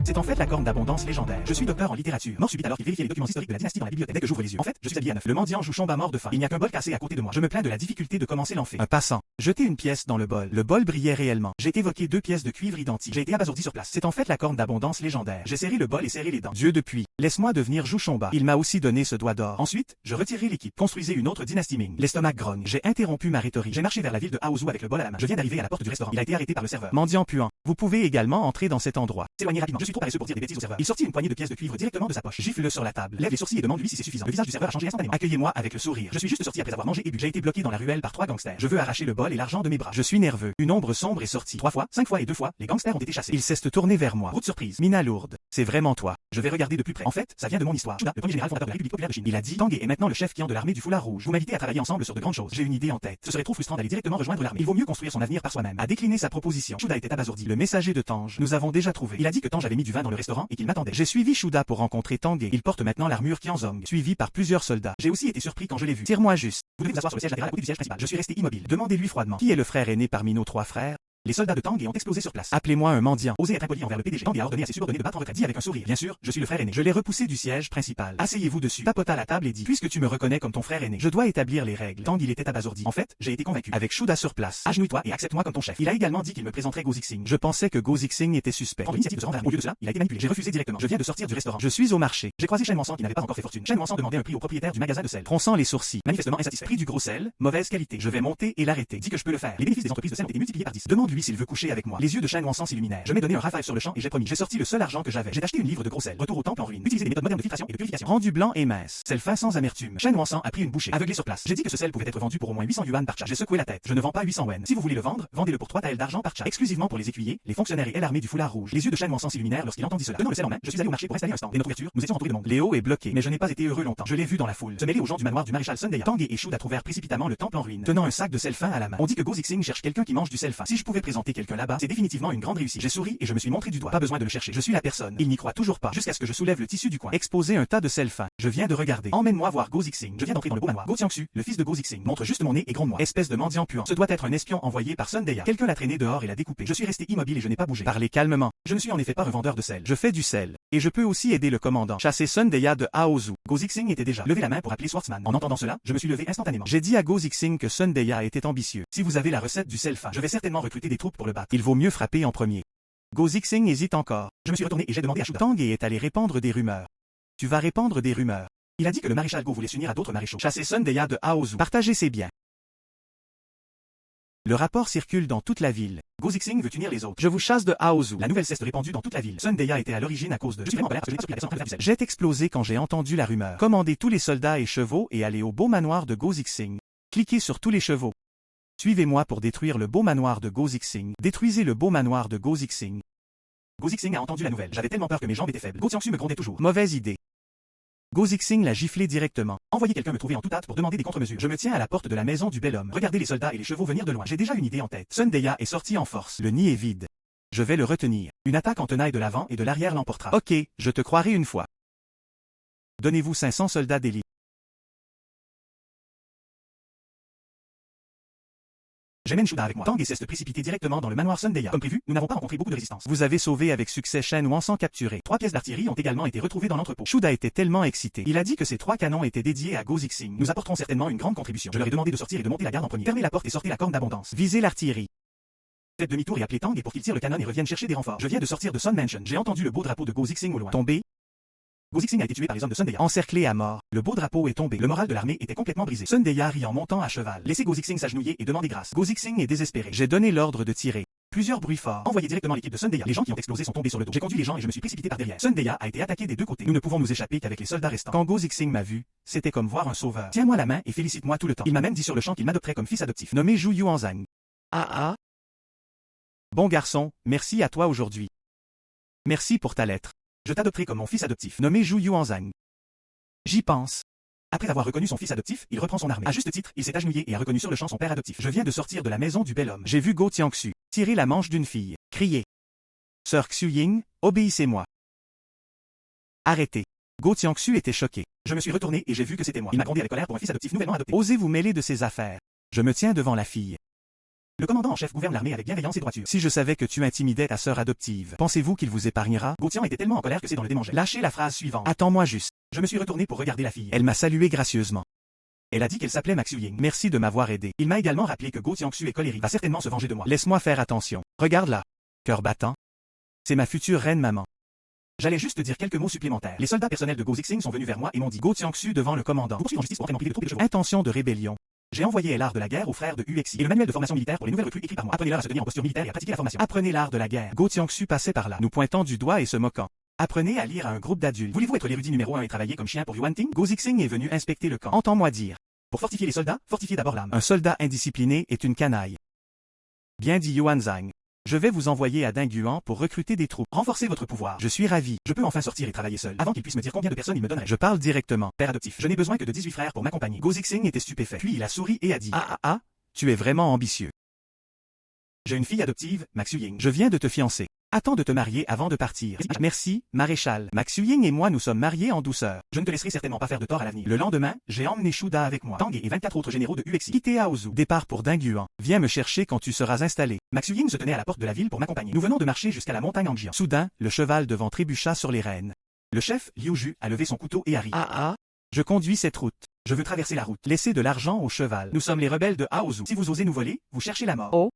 C'est en fait la corne d'abondance légendaire. Je suis docteur en littérature. Mort subite alors qu'il vérifiait les documents historiques de la dynastie dans la bibliothèque. Dès que j'ouvre les yeux. En fait, je suis habillé à neuf. Le mendiant joue Chomba mort de faim. Il n'y a qu'un bol cassé à côté de moi. Je me plains de la difficulté de commencer l'enfer. Un passant. Jetez une pièce dans le bol. Le bol brillait réellement. J'ai évoqué 2 pièces de cuivre identiques. J'ai été abasourdi sur place. C'est en fait la corne d'abondance légendaire. J'ai serré le bol et serré les dents. Dieu depuis. Laisse-moi devenir Jouchomba. Il m'a aussi donné ce doigt d'or. Ensuite, je retirerai l'équipe. Construisez une autre dynastie Ming. L'estomac grogne. J'ai interrompu ma rhétorique. J'ai marché vers la ville de Haozu avec le bol à la main. Je viens d'arriver à la porte du restaurant. Il a été arrêté par le serveur. Mendiant puant. Vous pouvez également entrer dans cet endroit. S'éloigner rapidement. Je suis trop paresseux pour dire des bêtises au serveur. Il sortit une poignée de pièces de cuivre directement de sa poche. Gifle-le sur la table. Lève les sourcils et demande-lui si c'est suffisant. Le visage du serveur a changé instantanément. Accueillez-moi avec le sourire. Je suis juste sorti après avoir mangé et bu. J'ai été bloqué dans la ruelle par 3 gangsters. Je veux arracher le bol et l'argent de mes bras. Je suis nerveux. Une ombre sombre est sortie. 3 fois, 5 fois et 2 fois, les gangsters ont été chassés. Ils cessent de tourner vers moi. Route surprise. Mina lourde. C'est vraiment toi. Je vais regarder de plus près. En fait, ça vient de mon histoire. Shuda, le premier général fondateur de la République populaire de Chine. Il a dit Tanguy est maintenant le chef client de l'armée du foulard rouge. Vous m'invitez à travailler ensemble sur de grandes choses. J'ai une idée en tête. Ce serait trop frustrant d'aller directement rejoindre l'armée. Il vaut mieux construire son avenir par soi-même. A décliné sa proposition. Shuda était abasourdi. Le messager de Tange. Nous avons déjà trouvé. Il a dit que Tange avait mis du vin dans le restaurant et qu'il m'attendait. J'ai suivi Shuda pour rencontrer Tanguy. Il porte maintenant l'armure Qianzong, suivi par plusieurs soldats. J'ai aussi été surpris quand je l'ai vu. Tire-moi juste. Vous devez vous asseoir sur le siège latéral à côté du siège principal. Je suis resté immobile. Demandez-lui froidement. Qui est le frère aîné parmi nos 3 frères? Les soldats de Tanguy ont explosé sur place. Appelez-moi un mendiant. Osez être impoli envers le PDG. Tanguy a ordonné à ses subordonnés de battre en retraite. Dit avec un sourire. Bien sûr, je suis le frère aîné. Je l'ai repoussé du siège principal. Asseyez-vous dessus. Tapota la table et dit. Puisque tu me reconnais comme ton frère aîné, je dois établir les règles. Tanguy il était abasourdi. En fait, j'ai été convaincu. Avec Shuda sur place. Agenouille-toi et accepte-moi comme ton chef. Il a également dit qu'il me présenterait Go Zixing. Je pensais que Go Zixing était suspect. Prendre l'initiative de se rendre vers moi. Au lieu de cela, il a été manipulé. J'ai refusé directement. Je viens de sortir du restaurant. Je suis au marché. J'ai croisé Shen Wansan qui n'avait pas encore fait fortune. Shen Wansan demandait un prix au propriétaire du magasin de sel. Fronçant les sourcils. Manifestement insatisfait. Prix du gros sel, mauvaise qualité. Je vais monter et l'arrêter. Dis que je peux le faire. Les bénéfices des entreprises de sel ont été multipliés par 10. Demande-lui s'il veut coucher avec moi. Les yeux de Shen Wansan s'illuminèrent. Je m'ai donné un rafale sur le champ et j'ai promis. J'ai sorti le seul argent que j'avais. J'ai acheté une livre de gros sel. Retour au temple en ruine. Utiliser des méthodes modernes de filtration et de purification. Rendu blanc et mince. Sel fin sans amertume. Shen Wansan a pris une bouchée. Aveuglé sur place. J'ai dit que ce sel pouvait être vendu pour au moins 800 yuan par cha. J'ai secoué la tête. Je ne vends pas 800 wen. Si vous voulez le vendre, vendez-le pour 3 taels d'argent par cha. Exclusivement pour les écuyers, les fonctionnaires et l'armée du foulard rouge. Les yeux de Shen Wansan s'illuminèrent lorsqu'il entendit cela. Tenant le sel en main, je suis allé au marché pour installer un stand. Dès notre ouverture, nous étions entourés de monde. Léo est bloqué, mais je n'ai pas été heureux longtemps. Je l'ai vu dans la foule. Se mêler aux gens du manoir du maréchal Sundeya. Tanguy et Shuda trouvèrent précipitamment le temple en ruine, tenant un sac de sel fin à la main. On dit que Go Zixing cherche quelqu'un qui mange du sel fin. Si je pouvais présenter quelqu'un là-bas, c'est définitivement une grande réussite. J'ai souri et je me suis montré du doigt. Pas besoin de le chercher. Je suis la personne. Il n'y croit toujours pas. Jusqu'à ce que je soulève le tissu du coin. Exposer un tas de sel fin. Je viens de regarder. Emmène-moi voir Go Zixing. Je viens d'entrer dans le beau manoir. Go Tiangsu, le fils de Go Zixing, montre juste mon nez et gronde-moi. Espèce de mendiant puant. Ce doit être un espion envoyé par Sundeya. Quelqu'un l'a traîné dehors et l'a découpé. Je suis resté immobile et je n'ai pas bougé. Parlez calmement. Je ne suis en effet pas un vendeur de sel. Je fais du sel. Et je peux aussi aider le commandant. Chasser Sundeya de Haozu. Go Zixing était déjà. Levé la main pour appeler Swordsman. En entendant cela, je me suis levé instantanément. J'ai dit à Go Zixing que Sundeya était ambitieux. Si vous avez la recette du sel fin, je vais certainement recruter des troupes pour le battre. Il vaut mieux frapper en premier. Go Zixing hésite encore. Je me suis retourné et j'ai demandé à Shuda. Tanguy est allé répandre des rumeurs. Tu vas répandre des rumeurs. Il a dit que le maréchal Go voulait s'unir à d'autres maréchaux. Chasser Sundeya de Haozu. Partager ses biens. Le rapport circule dans toute la ville. Go Zixing veut unir les autres. Je vous chasse de Haozu. La nouvelle s'est répandue dans toute la ville. Sundeya était à l'origine à cause de. Je suis vraiment colère parce que je n'ai pas surpris la personne. J'ai explosé quand j'ai entendu la rumeur. Commandez tous les soldats et chevaux et allez au beau manoir de Go Zixing. Cliquez sur tous les chevaux. Suivez-moi pour détruire le beau manoir de Go Zixing. Détruisez le beau manoir de Go Zixing. Go Zixing a entendu la nouvelle. J'avais tellement peur que mes jambes étaient faibles. Go Tiangsu me grondait toujours. Mauvaise idée. Go Zixing l'a giflé directement. Envoyez quelqu'un me trouver en toute hâte pour demander des contre-mesures. Je me tiens à la porte de la maison du bel homme. Regardez les soldats et les chevaux venir de loin. J'ai déjà une idée en tête. Sundeya est sorti en force. Le nid est vide. Je vais le retenir. Une attaque en tenaille de l'avant et de l'arrière l'emportera. Ok, je te croirai une fois. Donnez-vous 500 soldats d'élite. J'amène Shuda avec moi. Tanguy cesse de précipiter directement dans le manoir Sundeya. Comme prévu, nous n'avons pas rencontré beaucoup de résistance. Vous avez sauvé avec succès Shen Wansan capturé. 3 pièces d'artillerie ont également été retrouvées dans l'entrepôt. Shuda était tellement excité. Il a dit que ces 3 canons étaient dédiés à Go Zixing. Nous apporterons certainement une grande contribution. Je leur ai demandé de sortir et de monter la garde en premier. Fermez la porte et sortez la corne d'abondance. Visez l'artillerie. Faites demi-tour et appelez Tanguy pour qu'il tire le canon et revienne chercher des renforts. Je viens de sortir de Sun Mansion. J'ai entendu le beau drapeau de Go Zixing au loin. Tombé. Go Zixing a été tué par les hommes de Sundeya. Encerclé à mort. Le beau drapeau est tombé. Le moral de l'armée était complètement brisé. Sundeya rit en montant à cheval. Laissez Go Zixing s'agenouiller et demander grâce. Go Zixing est désespéré. J'ai donné l'ordre de tirer. Plusieurs bruits forts. Envoyez directement l'équipe de Sundeya. Les gens qui ont explosé sont tombés sur le dos. J'ai conduit les gens et je me suis précipité par derrière. Sundeya a été attaqué des 2 côtés. Nous ne pouvons nous échapper qu'avec les soldats restants. Quand Go Zixing m'a vu, c'était comme voir un sauveur. Tiens-moi la main et félicite-moi tout le temps. Il m'a même dit sur le champ qu'il m'adopterait comme fils adoptif. Nommé Zhu Yuanzhang. Ah. Bon garçon, merci à toi aujourd'hui. Merci pour ta lettre. Je t'adopterai comme mon fils adoptif. Nommé Zhu Yuanzhang. J'y pense. Après avoir reconnu son fils adoptif, il reprend son armée. À juste titre, il s'est agenouillé et a reconnu sur le champ son père adoptif. Je viens de sortir de la maison du bel homme. J'ai vu Go Tiangsu tirer la manche d'une fille. Crier. Sœur Xu-Ying, obéissez-moi. Arrêtez. Go Tiangsu était choqué. Je me suis retourné et j'ai vu que c'était moi. Il m'a grondé avec colère pour un fils adoptif nouvellement adopté. Osez vous mêler de ses affaires. Je me tiens devant la fille. Le commandant en chef gouverne l'armée avec bienveillance et droiture. Si je savais que tu intimidais ta sœur adoptive, pensez-vous qu'il vous épargnera? Gauthian était tellement en colère que c'est dans le démangeait. Lâchez la phrase suivante. Attends-moi juste. Je me suis retourné pour regarder la fille. Elle m'a salué gracieusement. Elle a dit qu'elle s'appelait Maxu Ying. Merci de m'avoir aidé. Il m'a également rappelé que Go Tiangsu est colérique, va certainement se venger de moi. Laisse-moi faire attention. Regarde-la. Cœur battant. C'est ma future reine maman. J'allais juste te dire quelques mots supplémentaires. Les soldats personnels de Go Zixing sont venus vers moi et m'ont dit Go Tiangsu devant le commandant. Vous poursuivez en justice pour entraînement privé de troupes et de chevaux. Intention de rébellion. J'ai envoyé l'art de la guerre aux frères de Uexi et le manuel de formation militaire pour les nouvelles recrues écrit par moi. Apprenez-leur à se tenir en posture militaire et à pratiquer la formation. Apprenez l'art de la guerre. Go Tiangsu passait par là, nous pointant du doigt et se moquant. Apprenez à lire à un groupe d'adultes. Voulez-vous être l'érudit numéro 1 et travailler comme chien pour Yuan Ting? Go Zixing est venu inspecter le camp. Entends-moi dire. Pour fortifier les soldats, fortifiez d'abord l'âme. Un soldat indiscipliné est une canaille. Bien dit Yuan Zhang. Je vais vous envoyer à Dingyuan pour recruter des troupes. Renforcez votre pouvoir. Je suis ravi. Je peux enfin sortir et travailler seul. Avant qu'il puisse me dire combien de personnes il me donnerait. Je parle directement. Père adoptif. Je n'ai besoin que de 18 frères pour m'accompagner. Go Zixing était stupéfait. Puis il a souri et a dit tu es vraiment ambitieux. J'ai une fille adoptive, Maxu Ying. Je viens de te fiancer. Attends de te marier avant de partir. Merci, maréchal. Maxu Ying et moi nous sommes mariés en douceur. Je ne te laisserai certainement pas faire de tort à l'avenir. Le lendemain, j'ai emmené Shuda avec moi. Tang et 24 autres généraux de Uexi. Quitté à Ozu. Départ pour Dingyuan. Viens me chercher quand tu seras installé. Maxu Ying se tenait à la porte de la ville pour m'accompagner. Nous venons de marcher jusqu'à la montagne Angjian. Soudain, le cheval devant trébucha sur les rênes. Le chef, Liu Ju, a levé son couteau et a ri. Je conduis cette route. Je veux traverser la route. Laissez de l'argent au cheval. Nous sommes les rebelles de Aozu. Si vous osez nous voler, vous cherchez la mort.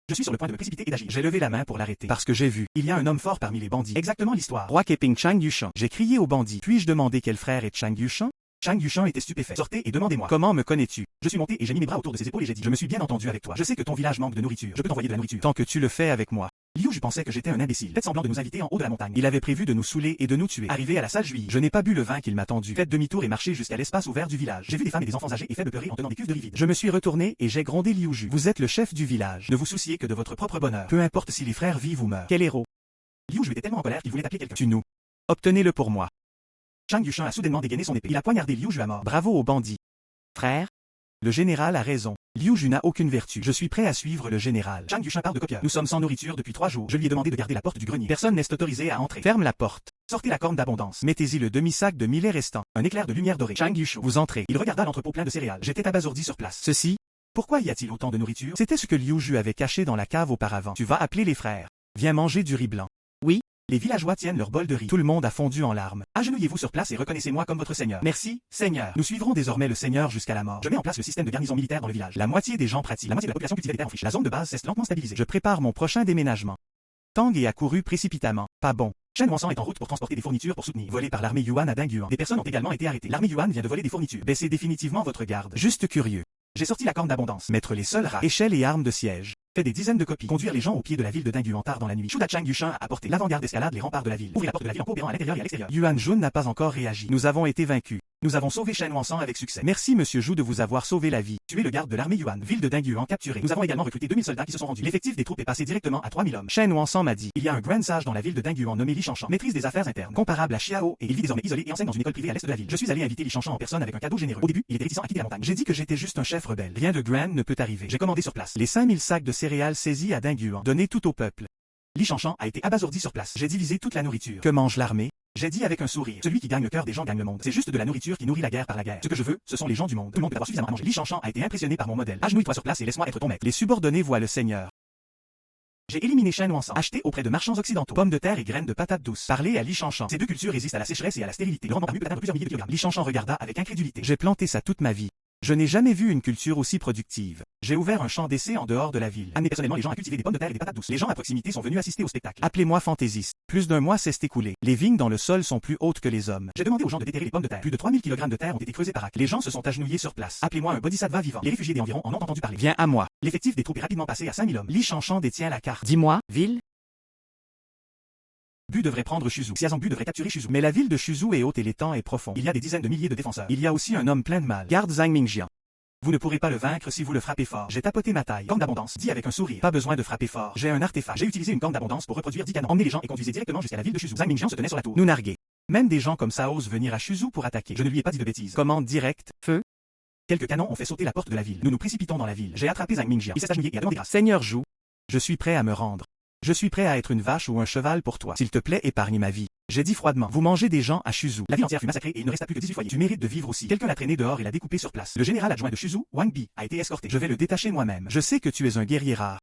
Je suis sur le point de me précipiter et d'agir. J'ai levé la main pour l'arrêter. Parce que j'ai vu. Il y a un homme fort parmi les bandits. Exactement l'histoire. Roi Keping Chang Yushan. J'ai crié au bandit. Puis-je demander quel frère est Chang Yushan? Chang Yushan était stupéfait. Sortez et demandez-moi. Comment me connais-tu? Je suis monté et j'ai mis mes bras autour de ses épaules et j'ai dit. Je me suis bien entendu avec toi. Je sais que ton village manque de nourriture. Je peux t'envoyer de la nourriture. Tant que tu le fais avec moi. Liu Ju pensait que j'étais un imbécile. Faites semblant de nous inviter en haut de la montagne. Il avait prévu de nous saouler et de nous tuer. Arrivé à la salle juive, je n'ai pas bu le vin qu'il m'a tendu. Faites demi-tour et marchez jusqu'à l'espace ouvert du village. J'ai vu des femmes et des enfants âgés et faibles pleurer en tenant des cuves de riz vides. Je me suis retourné et j'ai grondé Liu Ju. Vous êtes le chef du village. Ne vous souciez que de votre propre bonheur. Peu importe si les frères vivent ou meurent. Quel héros. Liu Ju était tellement en colère qu'il voulait appeler quelqu'un. Tue-nous. Obtenez-le pour moi. Chang Yushan a soudainement dégainé son épée. Il a poignardé Liu Ju à mort. Bravo au bandit. Frère. Le général a raison. Liu Ju n'a aucune vertu. Je suis prêt à suivre le général. Chang Yushan part de copieur. Nous sommes sans nourriture depuis 3 jours. Je lui ai demandé de garder la porte du grenier. Personne n'est autorisé à entrer. Ferme la porte. Sortez la corne d'abondance. Mettez-y le demi-sac de millet restant. Un éclair de lumière dorée. Chang Yushan. Vous entrez. Il regarda l'entrepôt plein de céréales. J'étais abasourdi sur place. Ceci. Pourquoi y a-t-il autant de nourriture? C'était ce que Liu Ju avait caché dans la cave auparavant. Tu vas appeler les frères. Viens manger du riz blanc. Oui. Les villageois tiennent leur bol de riz. Tout le monde a fondu en larmes. Agenouillez-vous sur place et reconnaissez-moi comme votre seigneur. Merci, seigneur. Nous suivrons désormais le seigneur jusqu'à la mort. Je mets en place le système de garnison militaire dans le village. La moitié des gens pratiquent. La moitié de la population cultive des terres en friche. La zone de base s'est lentement stabilisée. Je prépare mon prochain déménagement. Tang est accouru précipitamment. Pas bon. Shen Wansan est en route pour transporter des fournitures pour soutenir. Volé par l'armée Yuan à Dingyuan. Des personnes ont également été arrêtées. L'armée Yuan vient de voler des fournitures. Baissez définitivement votre garde. Juste curieux. J'ai sorti la corne d'abondance. Mettre les seuls rats. Échelle et armes de siège. Fait des dizaines de copies. Conduire les gens au pied de la ville de Dingyuan tard dans la nuit. Shuda Chang Yushan a porté l'avant-garde escalade les remparts de la ville. Ouvrir la porte de la ville en coopérant à l'intérieur et à l'extérieur. Yuan Jun n'a pas encore réagi. Nous avons été vaincus. Nous avons sauvé Shen Wansan avec succès. Merci monsieur Zhu de vous avoir sauvé la vie. Tuez le garde de l'armée Yuan. Ville de Dingyuan capturée. Nous avons également recruté 2000 soldats qui se sont rendus. L'effectif des troupes est passé directement à 3000 hommes. Shen Wansan m'a dit. Il y a un grand sage dans la ville de Dingyuan nommé Li Shanshan. Maîtrise des affaires internes. Comparable à Xiao et il vit désormais isolé et enseigne dans une école privée à l'est de la ville. Je suis allé inviter Li Shanshan en personne avec un cadeau généreux. Au début, il était réticent à quitter la montagne. J'ai dit que j'étais juste un chef rebelle. Rien de grand ne peut arriver. J'ai commandé sur place. Les 5000 sacs de céréales saisis à Dingyuan. Donnés tout au peuple. Li Shanshan a été abasourdi sur place. J'ai divisé toute la nourriture. Que mange l'armée? J'ai dit avec un sourire. Celui qui gagne le cœur des gens gagne le monde. C'est juste de la nourriture qui nourrit la guerre par la guerre. Ce que je veux, ce sont les gens du monde. Tout le monde peut avoir suffisamment à manger. Li Shanshan a été impressionné par mon modèle. Agenouille-toi sur place et laisse-moi être ton maître. Les subordonnés voient le seigneur. J'ai éliminé Shen Wansan. Acheté auprès de marchands occidentaux. Pommes de terre et graines de patates douces. Parlé à Li Shanshan. Ces deux cultures résistent à la sécheresse et à la stérilité. Le rendement par mieux peut atteindre plusieurs milliers de kilogrammes. Li Shanshan regarda avec incrédulité. J'ai planté ça toute ma vie. Je n'ai jamais vu une culture aussi productive. J'ai ouvert un champ d'essai en dehors de la ville. Amené personnellement les gens à cultiver des pommes de terre et des patates douces. Les gens à proximité sont venus assister au spectacle. Appelez-moi fantaisiste. Plus d'un mois s'est écoulé. Les vignes dans le sol sont plus hautes que les hommes. J'ai demandé aux gens de déterrer les pommes de terre. Plus de 3000 kg de terre ont été creusés par acre. Les gens se sont agenouillés sur place. Appelez-moi un bodhisattva vivant. Les réfugiés des environs en ont entendu parler. Viens à moi. L'effectif des troupes est rapidement passé à 5000 hommes. Li Shanshan détient la carte. Dis-moi, ville. Bu devrait prendre Shuzu. Xiazangbu devrait capturer Shuzu. Mais la ville de Shuzu est haute et l'étang est profond. Il y a des dizaines de milliers de défenseurs. Il y a aussi un homme plein de mal. Garde Zhang Mingjian. Vous ne pourrez pas le vaincre si vous le frappez fort. J'ai tapoté ma taille. Corne d'abondance. Dit avec un sourire. Pas besoin de frapper fort. J'ai un artefact. J'ai utilisé une corne d'abondance pour reproduire 10 canons. Emmenez les gens et conduisez directement jusqu'à la ville de Shuzu. Zhang Mingjian se tenait sur la tour. Nous narguer. Même des gens comme ça osent venir à Shuzu pour attaquer. Je ne lui ai pas dit de bêtises. Commande directe. Feu. Quelques canons ont fait sauter la porte de la ville. Nous nous précipitons dans la ville. J'ai attrapé Zhang Mingjian. Il s'est agenouillé et a demandé grâce. Seigneur Zhu. Je suis prêt à me rendre. Je suis prêt à être une vache ou un cheval pour toi. S'il te plaît, épargne ma vie. J'ai dit froidement. Vous mangez des gens à Shuzhou. La ville entière fut massacrée et il ne resta plus que 18 foyers. Tu mérites de vivre aussi. Quelqu'un l'a traîné dehors et l'a découpé sur place. Le général adjoint de Shuzhou, Wang Bi, a été escorté. Je vais le détacher moi-même. Je sais que tu es un guerrier rare.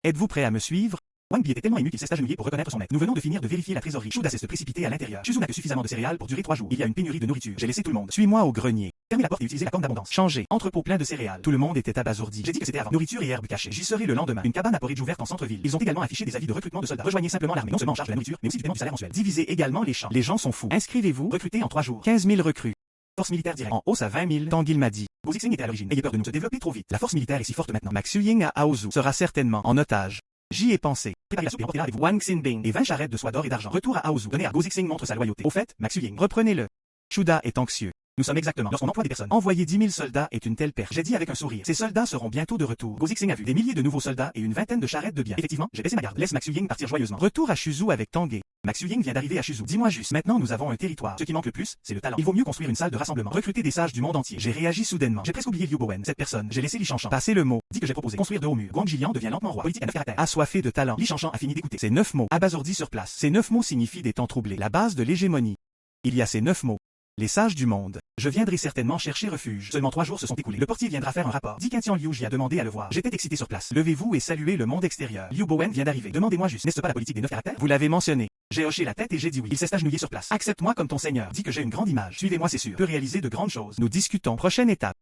Êtes-vous prêt à me suivre? Wang Bi était tellement ému qu'il s'est agenouillé pour reconnaître son maître. Nous venons de finir de vérifier la trésorerie. Shuda s'est précipité à l'intérieur. Shuzhou n'a que suffisamment de céréales pour durer 3 jours. Il y a une pénurie de nourriture. J'ai laissé tout le monde. Suis-moi au grenier. Fermez la porte et utilisez la corne d'abondance. Changez. Entrepôt plein de céréales. Tout le monde était abasourdi. J'ai dit que c'était avant. Nourriture et herbes cachées. J'y serai le lendemain. Une cabane à porridge ouverte en centre-ville. Ils ont également affiché des avis de recrutement de soldats. Rejoignez simplement l'armée. Non seulement en charge de la nourriture, mais aussi du paiement du salaire mensuel. Divisez également les champs. Les gens sont fous. Inscrivez-vous. Recrutez en 3 jours. 15 000 recrues. Force militaire directe. En hausse à 20 000. Tanguil m'a dit. Go Zixing était à l'origine. Ayez peur de nous se développer trop vite. La force militaire est si forte maintenant. Max Ying à Aozu sera certainement en otage. J'y ai pensé. Préparez la soupe et emportez-la avec vous. Wang Xinbing et 20 charrettes de soie d'or et d'argent. Retour à Aozu. Donnez à Go Zixing montre sa loyauté. Au fait, Max Ying, reprenez-le. Shuda est anxieux. Nous sommes exactement lorsqu'on emploie des personnes. Envoyer 10 000 soldats est une telle perte. J'ai dit avec un sourire. Ces soldats seront bientôt de retour. Go Zixing a vu des milliers de nouveaux soldats et une vingtaine de charrettes de biens. Effectivement, j'ai baissé ma garde. Laisse Max Ying partir joyeusement. Retour à Shuzhou avec Tanguay. Max Ying vient d'arriver à Shuzhou. Dis-moi juste. Maintenant, nous avons un territoire. Ce qui manque le plus, c'est le talent. Il vaut mieux construire une salle de rassemblement. Recruter des sages du monde entier. J'ai réagi soudainement. J'ai presque oublié Liu Bowen. Cette personne. J'ai laissé Li Shanshan passer le mot. Dit que j'ai proposé. Construire de hauts murs. Guang Jilian devient lentement roi. Politique à 9 caractères. Assoiffé de talent. Li Shanshan a fini d'écouter. Ces 9 mots. Abasourdi sur place. Ces 9 mots signifient des temps troublés. La base de l'hégémonie. Il y a ces 9 mots. Les sages du monde. Je viendrai certainement chercher refuge. Seulement 3 jours se sont écoulés. Le portier viendra faire un rapport. Dit qu'Intian Liu j'y a demandé à le voir. J'étais excité sur place. Levez-vous et saluez le monde extérieur. Liu Bowen vient d'arriver. Demandez-moi juste. N'est-ce pas la politique des 9 caractères? Vous l'avez mentionné. J'ai hoché la tête et j'ai dit oui. Il s'est agenouillé sur place. Accepte-moi comme ton seigneur. Dis que j'ai une grande image. Suivez-moi, c'est sûr. Peut réaliser de grandes choses. Nous discutons. Prochaine étape.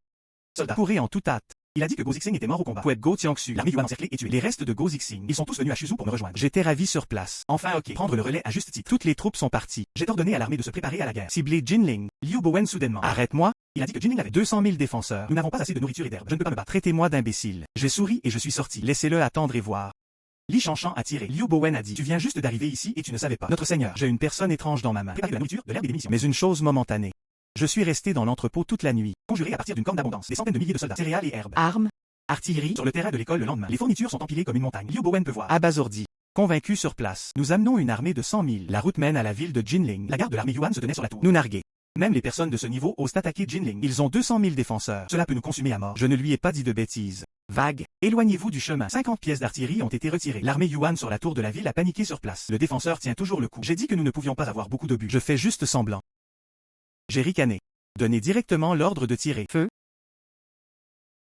Soldat. Courez en toute hâte. Il a dit que Go Zixing était mort au combat. Poète Go Tiangsu. L'armée Yuan encerclée et tuée. Les restes de Go Zixing. Ils sont tous venus à Shuzhou pour me rejoindre. J'étais ravi sur place. Enfin ok. Prendre le relais à juste titre. Toutes les troupes sont parties. J'ai ordonné à l'armée de se préparer à la guerre. Cibler Jinling. Liu Bowen soudainement. Arrête-moi. Il a dit que Jinling avait 200 000 défenseurs. Nous n'avons pas assez de nourriture et d'herbe. Je ne peux pas me battre. Traitez-moi d'imbécile. J'ai souri et je suis sorti. Laissez-le attendre et voir. Li Shanshan a tiré. Liu Bowen a dit. Tu viens juste d'arriver ici et tu ne savais pas. Notre seigneur. J'ai une personne étrange dans ma main. Préparez de la nourriture, de l'herbe et des munitions. Mais une chose momentanée. Je suis resté dans l'entrepôt toute la nuit. Conjuré à partir d'une corne d'abondance. Des centaines de milliers de soldats. Céréales et herbes. Armes. Artillerie sur le terrain de l'école le lendemain. Les fournitures sont empilées comme une montagne. Liu Bowen peut voir. Abasourdi. Convaincu sur place. Nous amenons une armée de 100 000. La route mène à la ville de Jinling. La garde de l'armée Yuan se tenait sur la tour. Nous narguer. Même les personnes de ce niveau osent attaquer Jinling. Ils ont 200 000 défenseurs. Cela peut nous consumer à mort. Je ne lui ai pas dit de bêtises. Vague. Éloignez-vous du chemin. 50 pièces d'artillerie ont été retirées. L'armée Yuan sur la tour de la ville a paniqué sur place. Le défenseur tient toujours le coup. J'ai dit que nous ne pouvions pas avoir beaucoup d'obus. Je fais juste semblant. J'ai ricané. Donnez directement l'ordre de tirer. Feu.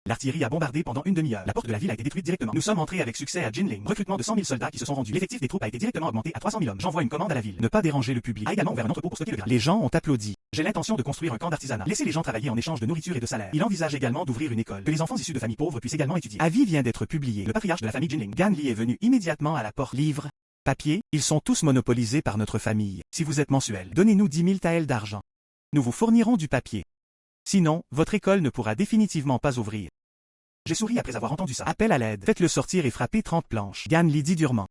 L'artillerie a bombardé pendant une demi-heure. La porte de la ville a été détruite directement. Nous sommes entrés avec succès à Jinling. Recrutement de 100 000 soldats qui se sont rendus. L'effectif des troupes a été directement augmenté à 300 000 hommes. J'envoie une commande à la ville. Ne pas déranger le public. A également ouvert un entrepôt pour stocker le grain. Les gens ont applaudi. J'ai l'intention de construire un camp d'artisanat. Laissez les gens travailler en échange de nourriture et de salaire. Il envisage également d'ouvrir une école. Que les enfants issus de familles pauvres puissent également étudier. Avis vient d'être publié. Le patriarche de la famille Jinling, Gan Li, est venu immédiatement à la porte. Livres, papier, ils sont tous monopolisés par notre famille. Si vous êtes mensuel, donnez-nous 10 000 taels d'argent. Nous vous fournirons du papier. Sinon, votre école ne pourra définitivement pas ouvrir. J'ai souri après avoir entendu ça. Appel à l'aide. Faites-le sortir et frappez 30 planches. Gan Li dit durement.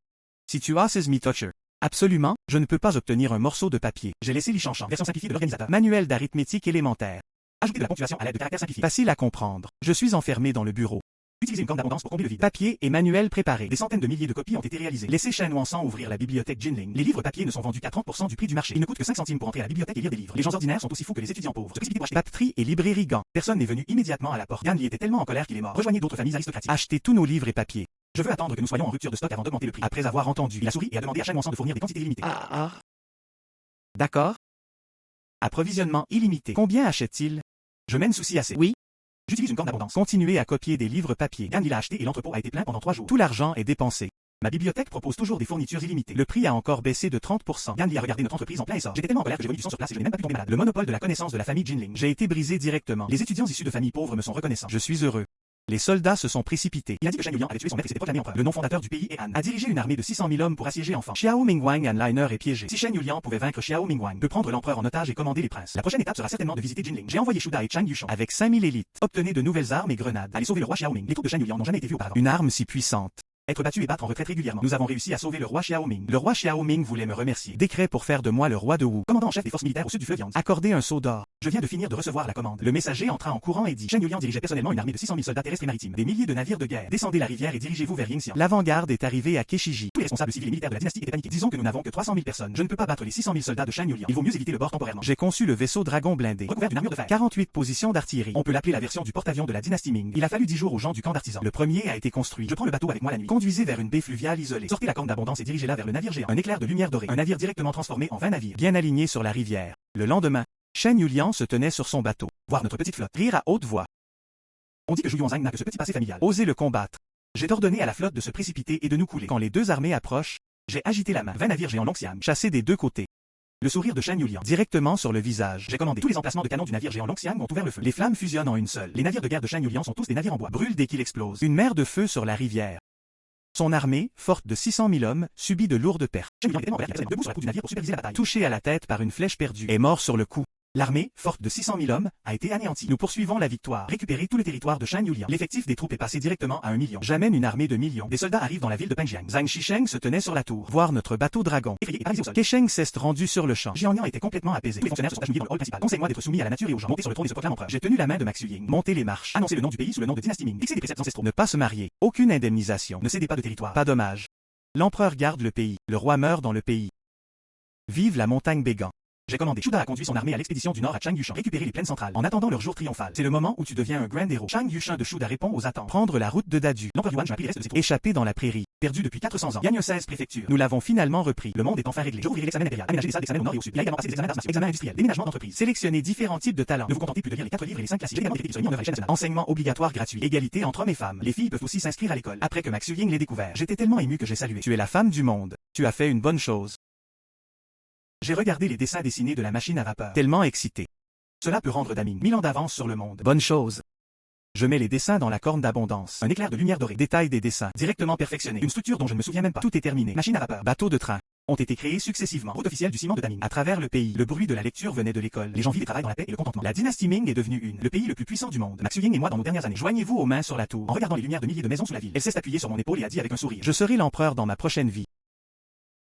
Si tu as 16 toucher. Absolument, je ne peux pas obtenir un morceau de papier. J'ai laissé Li Shanshan. Version simplifiée de l'organisateur. Manuel d'arithmétique élémentaire. Ajoutez de la ponctuation à l'aide de caractères simplifiés. Facile à comprendre. Je suis enfermé dans le bureau. Utilisez une corne d'abondance pour combler le vide. Papier et manuel préparé. Des centaines de milliers de copies ont été réalisées. Laissez Shen Wansan ouvrir la bibliothèque Jinling. Les livres papier ne sont vendus qu'à 30% du prix du marché. Ils ne coûtent que 5 centimes pour entrer à la bibliothèque et lire des livres. Les gens ordinaires sont aussi fous que les étudiants pauvres. Se précipitent pour acheter. Papeterie et librairie Gant. Personne n'est venu immédiatement à la porte. Gan Li était tellement en colère qu'il est mort. Rejoignez d'autres familles aristocratiques. Achetez tous nos livres et papiers. Je veux attendre que nous soyons en rupture de stock avant d'augmenter le prix. Après avoir entendu, il a souri et a demandé à Shen Wansan de fournir des quantités limitées. D'accord. Approvisionnement illimité. Combien achète-t-il? Je mène souci assez. Oui. J'utilise une corne d'abondance. Continuez à copier des livres papier. Gan Li l'a acheté et l'entrepôt a été plein pendant 3 jours. Tout l'argent est dépensé. Ma bibliothèque propose toujours des fournitures illimitées. Le prix a encore baissé de 30%. Gan Li a regardé notre entreprise en plein essor. J'étais tellement en colère que j'ai vomi du sang sur place et je n'ai même pas pu tomber malade. Le monopole de la connaissance de la famille Jinling. J'ai été brisé directement. Les étudiants issus de familles pauvres me sont reconnaissants. Je suis heureux. Les soldats se sont précipités. Il a dit que Shen Yuliang avait tué son maître et s'était proclamé empereur. Le nom fondateur du pays est Han. A dirigé une armée de 600 000 hommes pour assiéger Enfant. Xiao Mingwang Liner est piégé. Si Shen Yuliang pouvait vaincre Xiao Mingwang, peut prendre l'empereur en otage et commander les princes. La prochaine étape sera certainement de visiter Jinling. J'ai envoyé Shuda et Chang Yushong avec 5000 élites. Obtenez de nouvelles armes et grenades. Allez sauver le roi Xiaoming. Les troupes de Shen Yuliang n'ont jamais été vues auparavant. Une arme si puissante. Être battu et battre en retraite régulièrement. Nous avons réussi à sauver le roi Xiaoming. Le roi Xiaoming voulait me remercier. Décret pour faire de moi le roi de Wu. Commandant en chef des forces militaires au sud du fleuve Yangtze. Accorder un sceau d'or. Je viens de finir de recevoir la commande. Le messager entra en courant et dit: Shen Yuliang dirigeait personnellement une armée de 600 000 soldats terrestres et maritimes, des milliers de navires de guerre. Descendez la rivière et dirigez-vous vers Yingxian. L'avant-garde est arrivée à Keshiji. Tous les responsables civils et militaires de la dynastie étaient paniqués. Disons que nous n'avons que 300 000 personnes. Je ne peux pas battre les 600 000 soldats de Shen Yuliang. Il vaut mieux éviter le bord temporairement. J'ai conçu le vaisseau Dragon blindé, recouvert d'une armure de fer. 48 positions d'artillerie. On peut l'appeler la version du porte-avions de la dynastie Ming. Il a fallu 10 jours aux gens du camp d'artisans. Le premier a été construit. Je prends le bateau avec moi la nuit. Conduisez vers une baie fluviale isolée. Sortez la corne d'abondance et dirigez-la vers le navire géant. Un éclair de lumière dorée. Un navire directement transformé en 20 navires, bien alignés sur la rivière. Le lendemain, Shen Yuliang se tenait sur son bateau. Voir notre petite flotte. Rire à haute voix. On dit que Zhu Yuanzhang n'a que ce petit passé familial. Osez le combattre. J'ai ordonné à la flotte de se précipiter et de nous couler. Quand les deux armées approchent, j'ai agité la main. 20 navires géants Longxian, chassés des deux côtés. Le sourire de Shen Yuliang directement sur le visage. J'ai commandé. Tous les emplacements de canons du navire géant Longxian ont ouvert le feu. Les flammes fusionnent en une seule. Les navires de guerre de Shen Yuliang sont tous des navires en bois. Brûlent dès qu'il explose. Une mer de feu sur la rivière. Son armée, forte de 600 000 hommes, subit de lourdes pertes. Shen Yuliang était tellement alerte qu'il debout sur la poupe du navire pour superviser la bataille. Touché à la tête par une flèche perdue, est mort sur le coup. L'armée, forte de 600 000 hommes, a été anéantie. Nous poursuivons la victoire. Récupérer tout le territoire de Shen Yuliang. L'effectif des troupes est passé directement à 1 million. J'amène une armée de millions. Des soldats arrivent dans la ville de Pengjiang. Zhang Shisheng se tenait sur la tour. Voir notre bateau dragon. Effrayé et paralysé au sol. Kesheng s'est rendu sur le champ. Jianyan était complètement apaisé. Tous les fonctionnaires se sont agenouillés dans le hall principal. Conseille-moi d'être soumis à la nature et aux gens. Monter sur le trône et se proclame empereur. J'ai tenu la main de Maxu Ying. Monter les marches. Annoncer le nom du pays sous le nom de dynastie Ming. Fixer des préceptes ancestraux. Ne pas se marier. Aucune indemnisation. Ne cédez pas de territoire. Pas dommage. L'empereur garde le pays. Le roi meurt dans le pays. Vive la montagne Bégan. J'ai commandé. Shuda a conduit son armée à l'expédition du nord à Chang Yushan. Récupérer les plaines centrales. En attendant leur jour triomphal. C'est le moment où tu deviens un grand héros. Chang Yushan de Shuda répond aux attentes. Prendre la route de Dadu. L'empereur Yuan a pris le reste de ses troupes. Échappé dans la prairie. Perdu depuis 400 ans. Gagne 16 préfectures. Nous l'avons finalement repris. Le monde est enfin réglé. Je rouvrirai l'examen impérial. Aménager des salles d'examen au nord et au sud. Il a également passé des examens d'arts martiaux. Examen industriel. Déménagement d'entreprise. Sélectionner différents types de talents. Ne vous contentez plus de lire les 4 livres et les 5 classiques. J'ai également décrété qu'ils soient mis en œuvre à l'échelle nationale. Enseignement obligatoire gratuit. Égalité entre hommes et femmes. Les filles peuvent aussi s'inscrire à l'école. Après que Maxu Ying l'ait découvert, j'étais tellement ému que j'ai salué. Tu es la femme du monde. Tu as fait une bonne chose. J'ai regardé les dessins dessinés de la machine à vapeur. Tellement excité. Cela peut rendre Daming 1000 ans d'avance sur le monde. Bonne chose. Je mets les dessins dans la corne d'abondance. Un éclair de lumière dorée. Détail des dessins. Directement perfectionné. Une structure dont je ne me souviens même pas. Tout est terminé. Machine à vapeur. Bateau de train. Ont été créés successivement. Route officielle du ciment de Daming. À travers le pays, le bruit de la lecture venait de l'école. Les gens vivent et travaillent dans la paix et le contentement. La dynastie Ming est devenue le pays le plus puissant du monde. Maxu Ying et moi dans nos dernières années. Joignez-vous aux mains sur la tour. En regardant les lumières de milliers de maisons sous la ville. Elle s'est appuyée sur mon épaule et a dit avec un sourire: je serai l'empereur dans ma prochaine vie.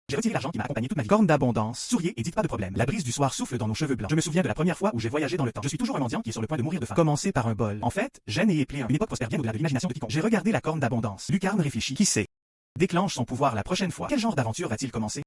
J'ai retiré l'argent qui m'a accompagné toute ma vie. Corne d'abondance. Souriez et dites pas de problème. La brise du soir souffle dans nos cheveux blancs. Je me souviens de la première fois où j'ai voyagé dans le temps. Je suis toujours un mendiant qui est sur le point de mourir de faim. Commencer par un bol. En fait, Gênes et Épléen. Une époque prospère bien au-delà de l'imagination de quiconque. J'ai regardé la corne d'abondance. Lucarne réfléchit. Qui sait? Déclenche son pouvoir la prochaine fois. Quel genre d'aventure va-t-il commencer?